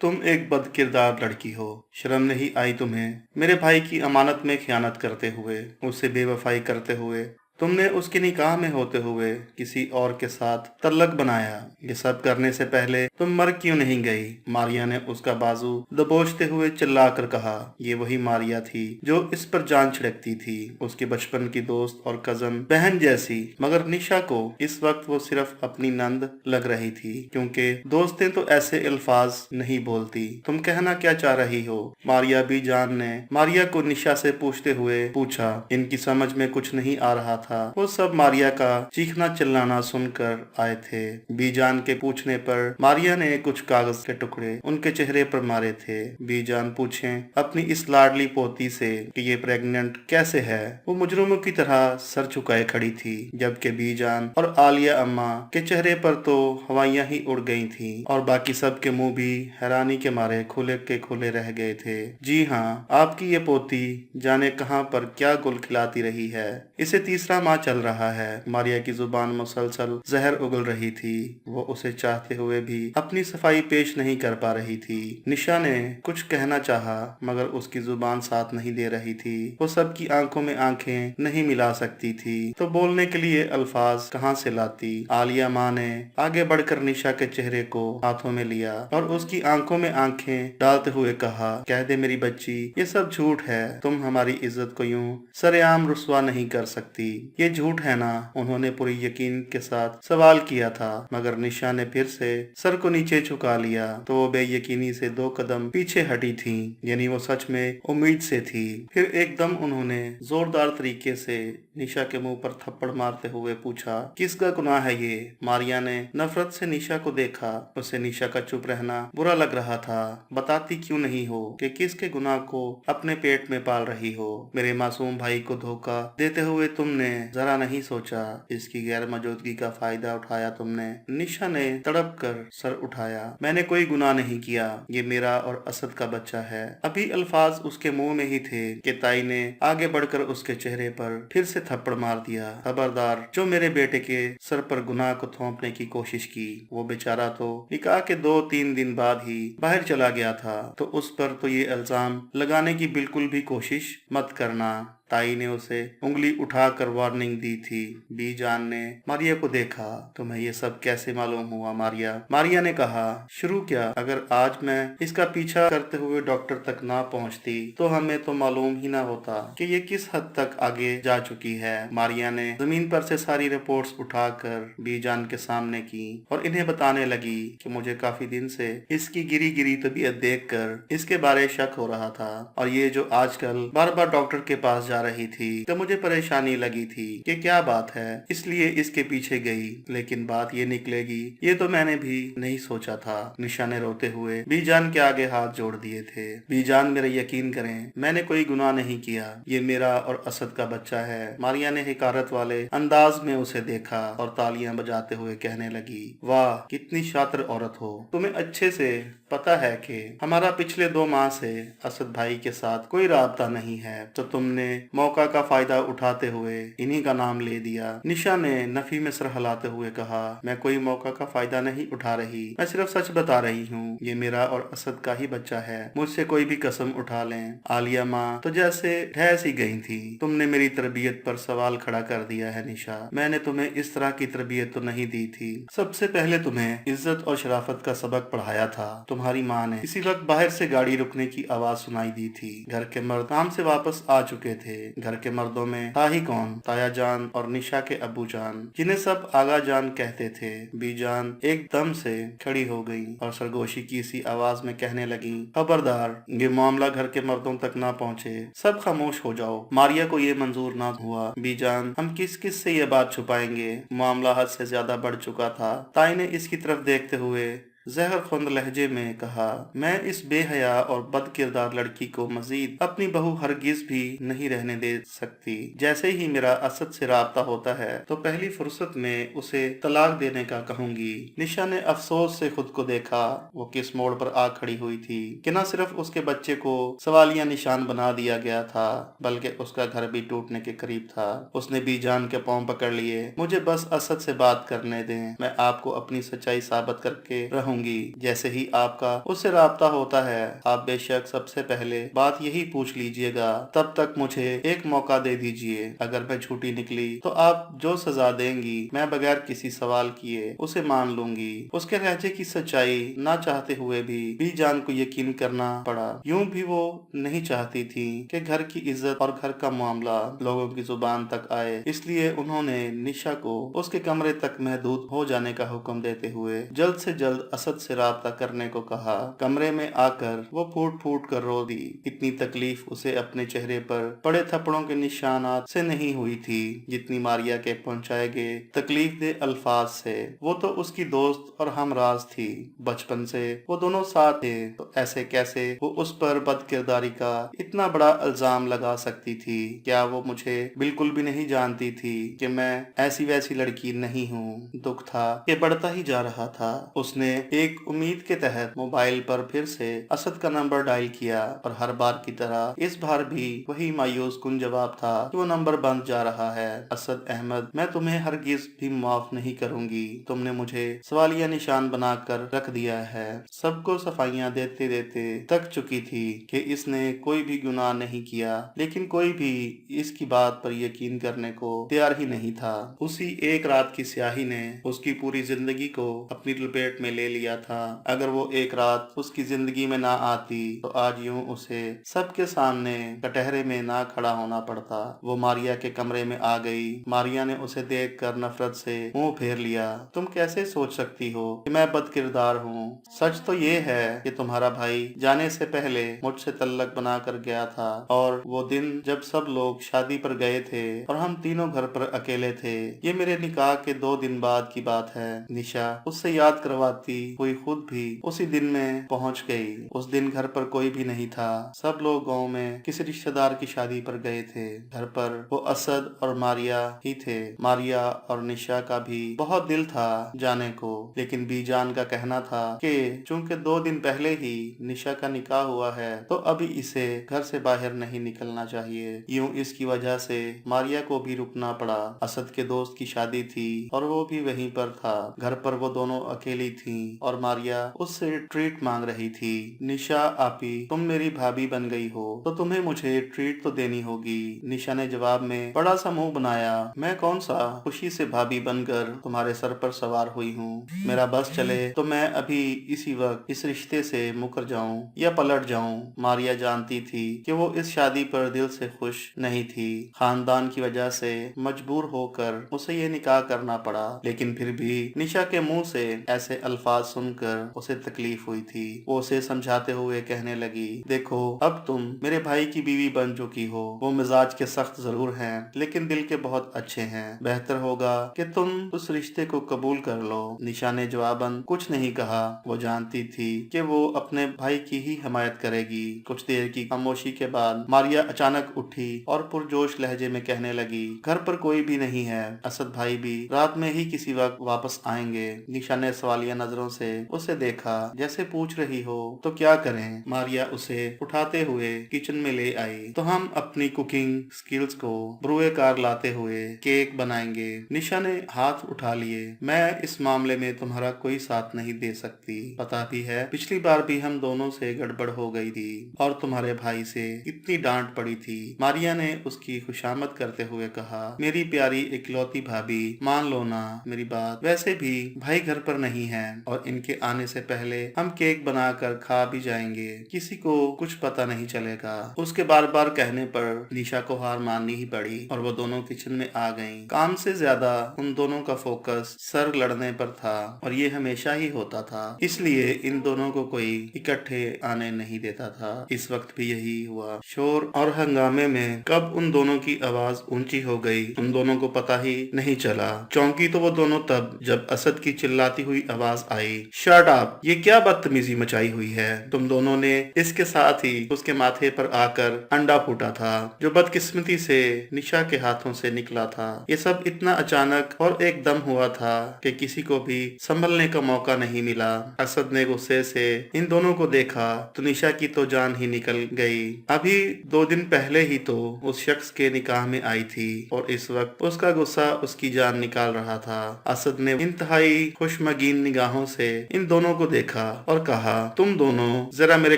तुम एक बद किरदार लड़की हो। शर्म नहीं आई तुम्हें मेरे भाई की अमानत में खयानत करते हुए, उससे बेवफाई करते हुए। तुमने उसके निकाह में होते हुए किसी और के साथ तल्लक बनाया। ये सब करने से पहले तुम मर क्यों नहीं गई? मारिया ने उसका बाजू दबोचते हुए चिल्ला कर कहा। ये वही मारिया थी जो इस पर जान छिड़कती थी, उसके बचपन की दोस्त और कजन बहन जैसी। मगर निशा को इस वक्त वो सिर्फ अपनी नंद लग रही थी, क्योंकि दोस्तें तो ऐसे अल्फाज नहीं बोलती। तुम कहना क्या चाह रही हो? मारिया बी जान ने मारिया को निशा से पूछते हुए पूछा। इनकी समझ में कुछ नहीं आ रहा था। वो सब मारिया का चीखना चिल्लाना सुनकर आए थे। बीजान के पूछने पर मारिया ने कुछ कागज के टुकड़े उनके चेहरे पर मारे थे। बीजान पूछें अपनी इस लाडली पोती से कि ये प्रेग्नेंट कैसे है। वो मुजरिमों की तरह सर झुकाए खड़ी थी, जबकि बीजान और आलिया अम्मा के चेहरे पर तो हवाइयां ही उड़ गई थी और बाकी सब के मुंह भी हैरानी के मारे खुले के खुले रह गए थे। जी हाँ, आपकी ये पोती जाने कहां पर क्या गुल खिलाती रही है। इसे तीसरा माह चल रहा है। मारिया की जुबान मुसलसल जहर उगल रही थी। वो उसे चाहते हुए भी अपनी सफाई पेश नहीं कर पा रही थी। निशा ने कुछ कहना चाहा, मगर उसकी जुबान साथ नहीं दे रही थी। वो सबकी आंखों में आंखें नहीं मिला सकती थी, तो बोलने के लिए अल्फाज कहाँ से लाती। आलिया माँ ने आगे बढ़कर निशा के चेहरे को हाथों में लिया और उसकी आंखों में आंखें डालते हुए कहा, कह दे मेरी बच्ची, ये सब झूठ है। तुम हमारी इज्जत को यूं सरेआम रुस्वा नहीं कर सकती। ये झूठ है ना? उन्होंने पूरी यकीन के साथ सवाल किया था, मगर निशा ने फिर से सर को नीचे झुका लिया तो वो बेयकीनी से 2 कदम पीछे हटी थी, यानी वो सच में उम्मीद से थी। फिर एकदम उन्होंने जोरदार तरीके से निशा के मुंह पर थप्पड़ मारते हुए पूछा, किसका गुनाह है ये? मारिया ने नफरत से निशा को देखा। उसे निशा का चुप रहना बुरा लग रहा था। बताती क्यों नहीं हो कि किसके गुनाह को अपने पेट में पाल रही हो? मेरे मासूम भाई को धोखा देते हुए तुमने जरा नहीं सोचा। इसकी गैर मौजूदगी का फायदा उठाया तुमने। निशा ने तड़प कर सर उठाया। मैंने कोई गुनाह नहीं किया, ये मेरा और असद का बच्चा है। अभी अल्फाज उसके मुंह में ही थे कि ताई ने आगे बढ़कर उसके चेहरे पर फिर से थप्पड़ मार दिया। खबरदार, जो मेरे बेटे के सर पर गुनाह को थोपने की कोशिश की। वो बेचारा तो निकाह के 2-3 दिन बाद ही बाहर चला गया था, तो उस पर तो ये इल्जाम लगाने की बिल्कुल भी कोशिश मत करना। ताई ने उसे उंगली उठाकर वार्निंग दी थी। बीजान ने मारिया को देखा। तुम्हें ये सब कैसे मालूम हुआ मारिया? मारिया ने कहा। शुरू क्या? अगर आज मैं इसका पीछा करते हुए डॉक्टर तक ना पहुंचती तो हमें तो मालूम ही ना होता कि ये किस हद तक आगे जा चुकी है। मारिया ने जमीन पर से सारी रिपोर्ट्स उठाकर बीजान के सामने की और इन्हें बताने लगी कि मुझे काफी दिन से इसकी गिरी गिरी तबीयत देखकर इसके बारे शक हो रहा था, और ये जो आजकल बार बार डॉक्टर के पास जा रही थी तो मुझे परेशानी लगी थी कि क्या बात है, इसलिए इसके पीछे गई। लेकिन बात ये निकलेगी ये तो मैंने भी नहीं सोचा था। निशा ने रोते हुए बीजान के आगे हाथ जोड़ दिए थे। बीजान, मेरा यकीन करें, मैंने कोई गुनाह नहीं किया। ये मेरा और असद का बच्चा है। मारिया ने हिकारत वाले अंदाज में उसे देखा और तालियां बजाते हुए कहने लगी, वाह कितनी शातिर औरत हो। तुम्हें अच्छे से पता है कि हमारा पिछले 2 माह से असद भाई के साथ कोई राबता नहीं है, तो तुमने मौका का फायदा उठाते हुए इन्हीं का नाम ले दिया। निशा ने नफी में सर हिलाते हुए कहा, मैं कोई मौका का फायदा नहीं उठा रही, मैं सिर्फ सच बता रही हूँ। ये मेरा और असद का ही बच्चा है, मुझसे कोई भी कसम उठा लें। आलिया माँ तो जैसे ढह सी गई थी। तुमने मेरी तरबियत पर सवाल खड़ा कर दिया है निशा। मैंने तुम्हें इस तरह की तरबियत तो नहीं दी थी। सबसे पहले तुम्हें इज्जत और शराफत का सबक पढ़ाया था। तुम्हारी माँ ने इसी वक्त बाहर से गाड़ी रुकने की आवाज सुनाई दी थी। घर के मर्द काम से वापस आ चुके थे। घर के मर्दों में था ही कौन? ताया जान और निशा के अब्बू जान, जिन्हें सब आगा जान कहते थे। बीजान एकदम से खड़ी हो गई और सरगोशी की सी आवाज में कहने लगी, खबरदार, ये मामला घर के मर्दों तक ना पहुँचे। सब खामोश हो जाओ। मारिया को ये मंजूर ना हुआ। बीजान, हम किस किस से ये बात छुपाएंगे? मामला हद से ज्यादा बढ़ चुका था। ताई ने इसकी तरफ देखते हुए जहर खुंद लहजे में कहा, मैं इस बेहया और बद किरदार लड़की को मजीद अपनी बहू हरगिज भी नहीं रहने दे सकती। जैसे ही मेरा असद से राब्ता होता है तो पहली फुर्सत में उसे तलाक देने का कहूंगी। निशा ने अफसोस से खुद को देखा। वो किस मोड़ पर आ खड़ी हुई थी कि न सिर्फ उसके बच्चे को सवालिया निशान बना दिया गया था, बल्कि उसका घर भी टूटने के करीब था। उसने बीजान के पांव पकड़ लिए। मुझे बस असद से बात करने दें, मैं आपको अपनी सच्चाई साबित करके रहूंगी। चाहूंगी। जैसे ही आपका उससे राब्ता होता है आप बेशक सबसे पहले बात यही पूछ लीजिएगा। तब तक मुझे एक मौका दे दीजिए। अगर मैं झूठी निकली तो आप जो सजा देंगी मैं बगैर किसी सवाल किए उसे मान लूंगी। उसके लहजे की सच्चाई ना चाहते हुए भी बीजान को यकीन करना पड़ा। यूं भी वो नहीं चाहती थी कि घर की इज्जत और घर का मामला लोगों की जुबान तक आए, इसलिए उन्होंने निशा को उसके कमरे तक महदूद हो जाने का हुक्म देते हुए जल्द से जल्द असद से राब्ता करने को कहा। कमरे में आकर वो फूट फूट कर रो दी। इतनी तकलीफ उसे अपने चेहरे पर पड़े थप्पड़ों के निशानात से नहीं हुई थी जितनी मारिया के पहुंचाए गए तकलीफ दे अल्फाज से। वो तो उसकी दोस्त और हमराज थी, बचपन से वो दोनों साथ थे, तो ऐसे कैसे वो उस पर बदकिरदारी का इतना बड़ा इल्जाम लगा सकती थी। क्या वो मुझे बिल्कुल भी नहीं जानती थी कि मैं ऐसी वैसी लड़की नहीं हूँ। दुख था कि बढ़ता ही जा रहा था। उसने एक उम्मीद के तहत मोबाइल पर फिर से असद का नंबर डायल किया और हर बार की तरह इस बार भी वही मायूस कुन जवाब था कि वो नंबर बंद जा रहा है। असद अहमद, मैं तुम्हें हरगिज भी माफ नहीं करूंगी। तुमने मुझे सवालिया निशान बनाकर रख दिया है। सबको सफाइयां देते देते थक चुकी थी कि इसने कोई भी गुनाह नहीं किया, लेकिन कोई भी इसकी बात पर यकीन करने को तैयार ही नहीं था। उसी एक रात की स्याही ने उसकी पूरी जिंदगी को अपनी लपेट में ले लिया था। अगर वो एक रात उसकी जिंदगी में ना आती तो आज यूं उसे सबके सामने कटहरे में ना खड़ा होना पड़ता। वो मारिया के कमरे में आ गई। मारिया ने उसे देखकर नफरत से मुंह फेर लिया। तुम कैसे सोच सकती हो कि मैं बदकिरदार हूँ? सच तो ये है कि तुम्हारा भाई जाने से पहले मुझसे तल्लक बना कर गया था, और वो दिन जब सब लोग शादी पर गए थे और हम तीनों घर पर अकेले थे, ये मेरे निकाह के 2 दिन बाद की बात है। निशा उससे याद करवाती हुई खुद भी उसी दिन में पहुंच गई। उस दिन घर पर कोई भी नहीं था। सब लोग गांव में किसी रिश्तेदार की शादी पर गए थे। घर पर वो असद और मारिया ही थे। मारिया और निशा का भी बहुत दिल था जाने को, लेकिन बीजान का कहना था कि चूंकि 2 दिन पहले ही निशा का निकाह हुआ है तो अभी इसे घर से बाहर नहीं निकलना चाहिए। यूं इसकी वजह से मारिया को भी रुकना पड़ा। असद के दोस्त की शादी थी और वो भी वहीं पर था। घर पर वो दोनों अकेली थी और मारिया उससे ट्रीट मांग रही थी। निशा आपी, तुम मेरी भाभी बन गई हो तो तुम्हें मुझे ट्रीट तो देनी होगी। निशा ने जवाब में बड़ा सा मुंह बनाया। मैं कौन सा खुशी से भाभी बनकर तुम्हारे सर पर सवार हुई हूँ। मेरा बस चले तो मैं अभी इसी वक्त इस रिश्ते से मुकर जाऊं या पलट जाऊं। मारिया जानती थी कि वो इस शादी पर दिल से खुश नहीं थी। खानदान की वजह से मजबूर होकर उसे ये निकाह करना पड़ा, लेकिन फिर भी निशा के मुंह से ऐसे अल्फाज सुनकर उसे तकलीफ हुई थी। वो उसे समझाते हुए कहने लगी, देखो अब तुम मेरे भाई की बीवी बन चुकी हो। वो मिजाज के सख्त जरूर हैं, लेकिन दिल के बहुत अच्छे हैं। बेहतर होगा कि तुम उस रिश्ते को कबूल कर लो। निशा ने जवाबन कुछ नहीं कहा। वो जानती थी कि वो अपने भाई की ही हिमायत करेगी। कुछ देर की खामोशी के बाद मारिया अचानक उठी और पुरजोश लहजे में कहने लगी, घर पर कोई भी नहीं है। असद भाई भी रात में ही किसी वक्त वापस आएंगे। निशा ने सवालिया नजरों से उसे देखा, जैसे पूछ रही हो तो क्या करें। मारिया उसे उठाते हुए किचन में ले आई। तो हम अपनी कुकिंग स्किल्स को ब्रुए कार लाते हुए केक बनाएंगे। निशा ने हाथ उठा लिए। मैं इस मामले में तुम्हारा कोई साथ नहीं दे सकती। पता भी है पिछली बार भी हम दोनों से गड़बड़ हो गई थी और तुम्हारे भाई से इतनी डांट पड़ी थी। मारिया ने उसकी खुशामद करते हुए कहा, मेरी प्यारी इकलौती भाभी, मान लो ना मेरी बात। वैसे भी भाई घर पर नहीं है और इनके आने से पहले हम केक बनाकर खा भी जाएंगे। किसी को कुछ पता नहीं चलेगा। उसके बार बार कहने पर निशा को हार माननी ही पड़ी और वो दोनों किचन में आ गईं। काम से ज्यादा उन दोनों का फोकस सर लड़ने पर था और ये हमेशा ही होता था, इसलिए इन दोनों को कोई इकट्ठे आने नहीं देता था। इस वक्त भी यही हुआ। शोर और हंगामे में कब उन दोनों की आवाज ऊंची हो गई उन दोनों को पता ही नहीं चला। चौंकी तो वो दोनों तब जब असद की चिल्लाती हुई आवाज आई, शट अप, ये क्या बदतमीजी मचाई हुई है। तुम दोनों ने इसके साथ ही उसके माथे पर आकर अंडा फूटा था जो बदकिस्मती से निशा के हाथों से निकला था। ये सब इतना अचानक और एकदम हुआ था कि किसी को भी संभलने का मौका नहीं मिला। असद ने गुस्से से इन दोनों को देखा तो निशा की तो जान ही निकल गई। अभी 2 दिन पहले ही तो उस शख्स के निकाह में आई थी और इस वक्त उसका गुस्सा उसकी जान निकाल रहा था। असद ने इंतहाई खुशमगीन निगाहों से से इन दोनों को देखा और कहा, तुम दोनों जरा मेरे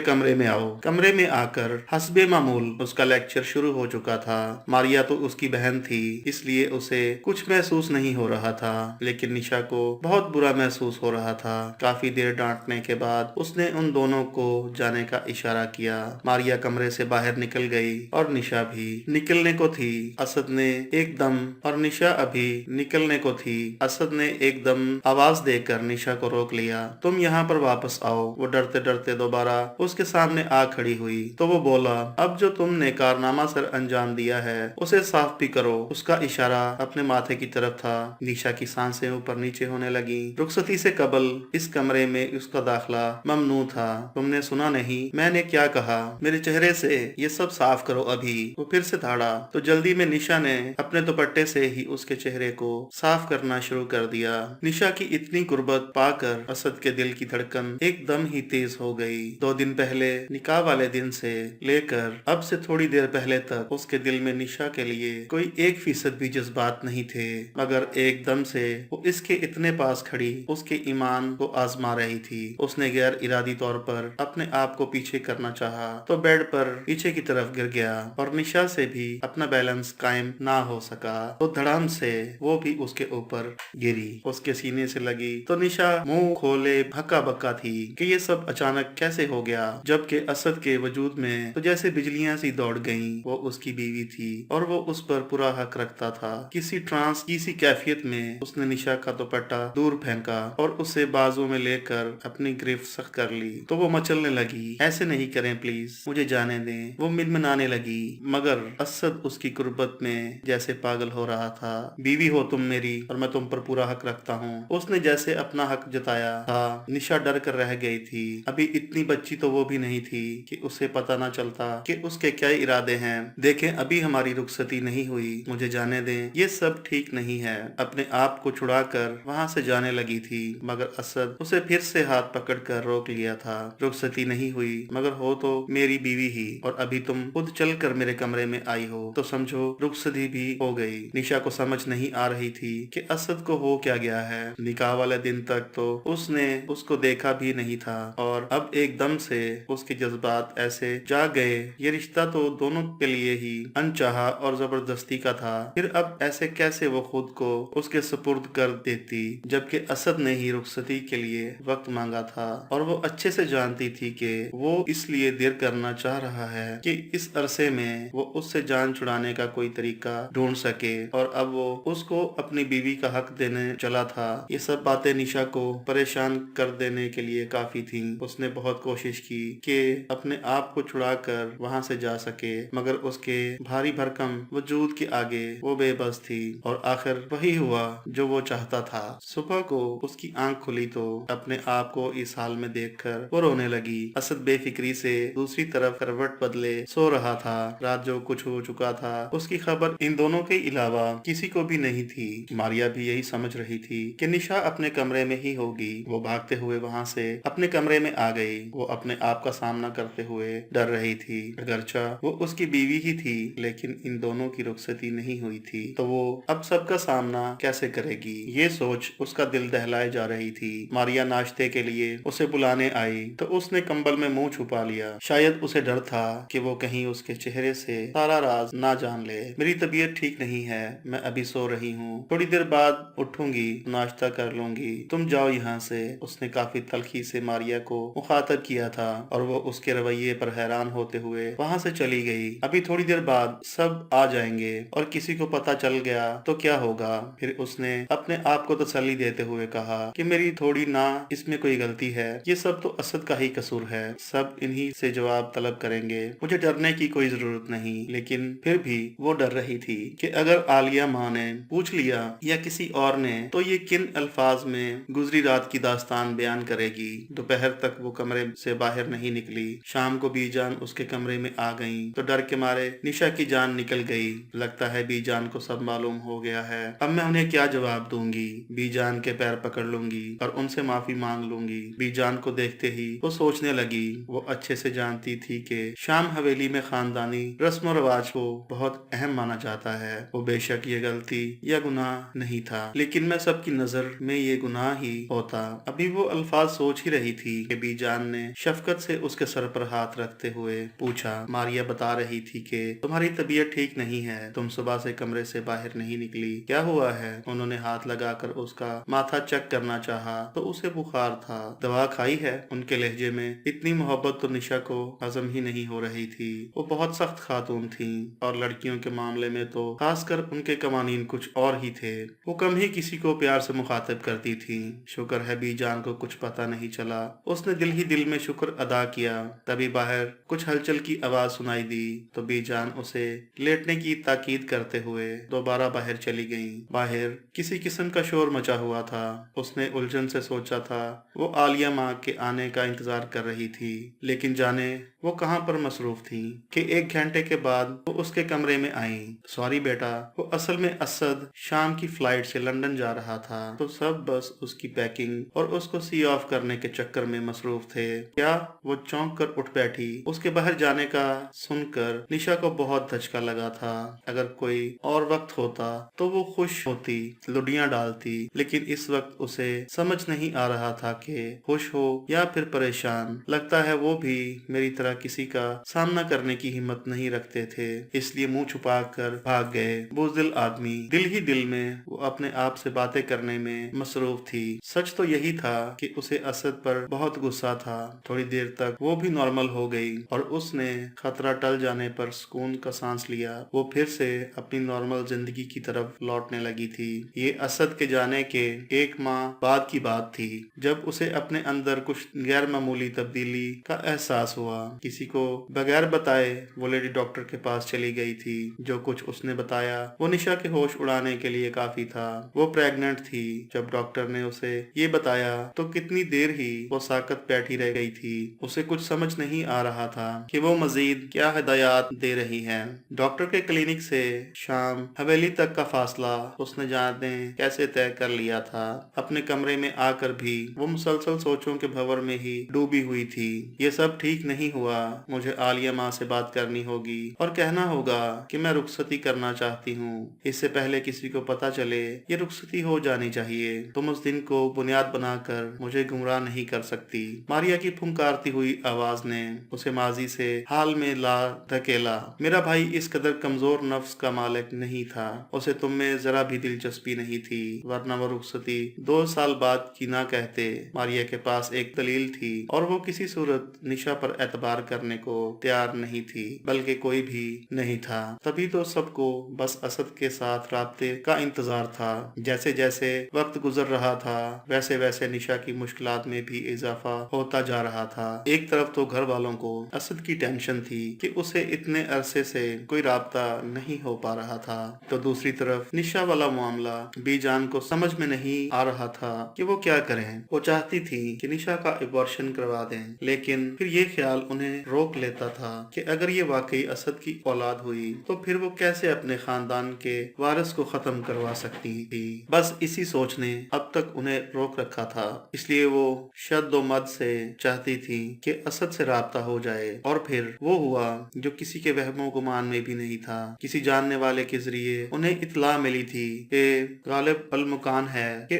कमरे में आओ। कमरे में आकर हस्बे मामूल उसका लेक्चर शुरू हो चुका था। मारिया तो उसकी बहन थी, इसलिए उसे कुछ महसूस नहीं हो रहा था, लेकिन निशा को बहुत बुरा महसूस हो रहा था। काफी देर डांटने के बाद उसने उन दोनों को जाने का इशारा किया। मारिया कमरे से बाहर निकल गई और निशा भी निकलने को थी। असद ने एकदम और निशा अभी निकलने को थी। असद ने एकदम आवाज देकर निशा को रोक लिया। तुम यहाँ पर वापस आओ। वो डरते डरते दोबारा उसके सामने आ खड़ी हुई तो वो बोला, अब जो तुमने कारनामा सर अंजाम दिया है उसे साफ भी करो। उसका इशारा अपने माथे की तरफ था। निशा की सांसें ऊपर नीचे होने लगी। रुखसती से कबल इस कमरे में उसका दाखला ममनू था। तुमने सुना नहीं मैंने क्या कहा? मेरे चेहरे से ये सब साफ करो अभी। वो फिर से धाड़ा तो जल्दी में निशा ने अपने दुपट्टे से ही उसके चेहरे को साफ करना शुरू कर दिया। निशा की इतनी गुर्बत पाकर असद के दिल की धड़कन एकदम ही तेज हो गई। 2 दिन पहले निकाह वाले दिन से लेकर अब से थोड़ी देर पहले तक उसके दिल में निशा के लिए कोई 1% भी जज्बात नहीं थे, मगर एकदम से वो इसके इतने पास खड़ी उसके ईमान को आजमा रही थी। उसने गैर इरादी तौर पर अपने आप को पीछे करना चाहा तो बेड पर पीछे की तरफ गिर गया और निशा से भी अपना बैलेंस कायम ना हो सका तो धड़ाम से वो भी उसके ऊपर गिरी। उसके सीने से लगी तो निशा मुंह खोले हक्का बक्का थी कि ये सब अचानक कैसे हो गया, जबकि असद के वजूद में तो जैसे बिजलियां सी दौड़ गईं। वो उसकी बीवी थी और वो उस पर पूरा हक रखता था। किसी ट्रांस किसी कैफियत में उसने निशा का दुपट्टा दूर फेंका और उसे बाजू में लेकर अपनी गिरफ्त सख्त कर ली तो वो मचलने लगी, ऐसे नहीं करें प्लीज, मुझे जाने दें। वो मिनमिनाने लगी, मगर असद उसकी कुर्बत में जैसे पागल हो रहा था। बीवी हो तुम मेरी और मैं तुम पर पूरा हक रखता हूँ। उसने जैसे अपना हक जताया था। निशा डर कर रह गई थी। अभी इतनी बच्ची तो वो भी नहीं थी कि उसे पता न चलता कि उसके क्या इरादे हैं। देखें अभी हमारी रुखसती नहीं हुई, मुझे जाने दें, ये सब ठीक नहीं है। अपने आप को छुड़ाकर वहाँ से जाने लगी थी, मगर असद उसे फिर से हाथ पकड़कर रोक लिया था। रुखसती नहीं हुई मगर हो तो मेरी बीवी ही, और अभी तुम खुद चलकर मेरे कमरे में आई हो तो समझो रुखसती भी हो गई। निशा को समझ नहीं आ रही थी कि असद को हो क्या गया है। निकाह वाले दिन तक तो उसने उसको देखा भी नहीं था और अब एकदम से उसके जज्बात ऐसे जाग गए। ये रिश्ता तो दोनों के लिए ही अनचाहा और जबरदस्ती का था, फिर अब ऐसे कैसे वो खुद को उसके सुपुर्द कर देती, जबकि असद ने ही रुखसती के लिए वक्त मांगा था और वो अच्छे से जानती थी कि वो इसलिए देर करना चाह रहा है कि इस अरसे में वो उससे जान छुड़ाने का कोई तरीका ढूंढ सके, और अब वो उसको अपनी बीवी का हक देने चला था। ये सब बातें निशा को परेशान कर देने के लिए काफी थीं। उसने बहुत कोशिश की कि अपने आप को छुड़ाकर वहां से जा सके, मगर उसके भारी भरकम वजूद के आगे वो बेबस थी और आखिर वही हुआ जो वो चाहता था। सुबह को उसकी आंख खुली तो अपने आप को इस हाल में देखकर वो रोने लगी। असद बेफिक्री से दूसरी तरफ करवट बदले सो रहा था। रात जो कुछ हो चुका था उसकी खबर इन दोनों के अलावा किसी को भी नहीं थी। मारिया भी यही समझ रही थी कि निशा अपने कमरे में ही होगी। वो भागते हुए वहां से अपने कमरे में आ गई। वो अपने आप का सामना करते हुए डर रही थी। अगरचा वो उसकी बीवी ही थी, लेकिन इन दोनों की रुखसती नहीं हुई थी तो वो अब सबका सामना कैसे करेगी, ये सोच उसका दिल दहलाए जा रही थी। मारिया नाश्ते के लिए उसे बुलाने आई तो उसने कंबल में मुंह छुपा लिया। शायद उसे डर था कि वो कहीं उसके चेहरे से सारा राज ना जान ले। मेरी तबीयत ठीक नहीं है, मैं अभी सो रही हूँ, थोड़ी देर बाद उठूंगी, नाश्ता कर लूंगी, तुम जाओ यहाँ से। उसने काफी तल्खी से मारिया को मुखातब किया था और वो उसके रवैये पर हैरान होते हुए वहाँ से चली गई। अभी थोड़ी देर बाद सब आ जाएंगे और किसी को पता चल गया तो क्या होगा। फिर उसने अपने आप को तसल्ली देते हुए कहा कि मेरी थोड़ी ना इसमें कोई गलती है, ये सब तो असद का ही कसूर है, सब इन्हीं से जवाब तलब करेंगे, मुझे डरने की कोई जरूरत नहीं। लेकिन फिर भी वो डर रही थी कि अगर आलिया माँ ने पूछ लिया या किसी और ने तो ये किन अल्फाज में गुजरी रात की दास्तान बयान करेगी। दोपहर तक वो कमरे से बाहर नहीं निकली। शाम को बीजान उसके कमरे में आ गई तो डर के मारे निशा की जान निकल गई। लगता है बीजान को सब मालूम हो गया है, अब मैं उन्हें क्या जवाब दूंगी। बीजान के पैर पकड़ लूंगी और उनसे माफी मांग लूंगी। बीजान को देखते ही वो सोचने लगी। वो अच्छे से जानती थी कि शाम हवेली में खानदानी रस्म और रिवाज को बहुत अहम माना जाता है। वो बेशक ये गलती या गुनाह नहीं था, लेकिन मैं सबकी नजर में ये गुनाह ही होता होता। अभी वो अल्फाज सोच ही रही थी कि बीजान ने शफकत से उसके सर पर हाथ रखते हुए पूछा। मारिया बता रही थी कि तुम्हारी तबीयत ठीक नहीं है, तुम सुबह से कमरे से बाहर नहीं निकली, क्या हुआ है? उन्होंने हाथ लगाकर उसका माथा चेक करना चाहा तो उसे बुखार था। दवा खाई है? उनके लहजे में इतनी मोहब्बत तो निशा को हजम ही नहीं हो रही थी। वो बहुत सख्त खातून थी और लड़कियों के मामले में तो खासकर उनके कवानीन कुछ और ही थे। वो कम ही किसी को प्यार से मुखातिब करती थी। शुक्र है बीजान को कुछ पता नहीं चला। उसने दिल ही दिल में शुक्र अदा किया। तभी बाहर कुछ हलचल की आवाज सुनाई दी तो बीजान उसे लेटने की ताकीद करते हुए दोबारा बाहर चली गई। बाहर किसी किस्म का शोर मचा हुआ था। उसने उलझन से सोचा था वो आलिया माँ के आने का इंतजार कर रही थी, लेकिन जाने वो कहाँ पर मसरूफ थी कि 1 घंटे के बाद वो उसके कमरे में आई। सॉरी बेटा, वो असल में असद शाम की फ्लाइट से लंदन जा रहा था तो सब बस उसकी पैकिंग और उसको सी ऑफ करने के चक्कर में मसरूफ थे। क्या? वो चौंक कर उठ बैठी। उसके बाहर जाने का सुनकर निशा को बहुत धचका लगा था। अगर कोई और वक्त होता तो वो खुश होती, लुडियां डालती, लेकिन इस वक्त उसे समझ नहीं आ रहा था कि खुश हो या फिर परेशान। लगता है वो भी मेरी तरह किसी का सामना करने की हिम्मत नहीं रखते थे, इसलिए मुंह छुपा कर भाग गए। बुज़दिल आदमी दिल ही दिल में वो अपने आप से बातें करने में मसरूफ थी। सच तो यही था कि उसे असद पर बहुत गुस्सा था। थोड़ी देर तक वो भी नॉर्मल हो गई और उसने खतरा टल जाने पर सुकून का सांस लिया। वो फिर से अपनी नॉर्मल जिंदगी की तरफ लौटने लगी थी। ये असद के जाने के 1 माह बाद की बात थी, जब उसे अपने अंदर कुछ गैर मामूली तब्दीली का एहसास हुआ। किसी को बगैर बताए वो लेडी डॉक्टर के पास चली गई थी। जो कुछ उसने बताया वो निशा के होश उड़ाने के लिए काफी था। वो प्रेग्नेंट थी। जब डॉक्टर ने उसे ये बताया तो कितनी देर ही वो साकत बैठी रह गई थी। उसे कुछ समझ नहीं आ रहा था कि वो मजीद क्या हिदायत दे रही है। डॉक्टर के क्लिनिक से शाम हवेली तक का फासला उसने जाने कैसे तय कर लिया था। अपने कमरे में आकर भी वो मुसलसल सोचों के भंवर में ही डूबी हुई थी। ये सब ठीक नहीं हुआ। मुझे आलिया माँ से बात करनी होगी और कहना होगा कि मैं रुखसती करना चाहती हूँ। इससे पहले किसी को पता चले ये रुखसती हो जानी चाहिए। तुम उस दिन को बुनियाद बनाकर मुझे गुमराह नहीं कर सकती। मारिया की फुंकारती हुई आवाज ने उसे माजी से हाल में ला धकेला। मेरा भाई इस कदर कमजोर नफ्स का मालिक नहीं था। उसे तुम में जरा भी दिलचस्पी नहीं थी, वरना वो रुखसती 2 साल बाद की ना कहते। मारिया के पास एक दलील थी और वो किसी सूरत निशा पर एतबार करने को तैयार नहीं थी, बल्कि कोई भी नहीं था। तभी तो सबको बस असद के साथ राब्ते का इंतजार था। जैसे जैसे वक्त गुजर रहा था वैसे वैसे निशा की मुश्किलात में भी इजाफा होता जा रहा था। एक तरफ तो घर वालों को असद की टेंशन थी कि उसे इतने अरसे से कोई राब्ता नहीं हो पा रहा था, तो दूसरी तरफ निशा वाला मामला बीजान को समझ में नहीं आ रहा था कि वो क्या करें। वो चाहती थी कि निशा का अबॉर्शन करवा दें, लेकिन फिर ये ख्याल उन्हें रोक लेता था कि अगर ये वाकई असद की औलाद हुई तो फिर वो कैसे अपने खानदान के वारिस को खत्म करवा सकती थी। बस इसी सोच ने अब तक उन्हें रोक रखा था। इसलिए वो शद्दो मद से चाहती थी कि असद से राब्ता हो जाए। और फिर वो हुआ जो किसी के वहमो गुमान में भी नहीं था। किसी जानने वाले के जरिए उन्हें इत्तला मिली थी कि गालिब अल मुकान है कि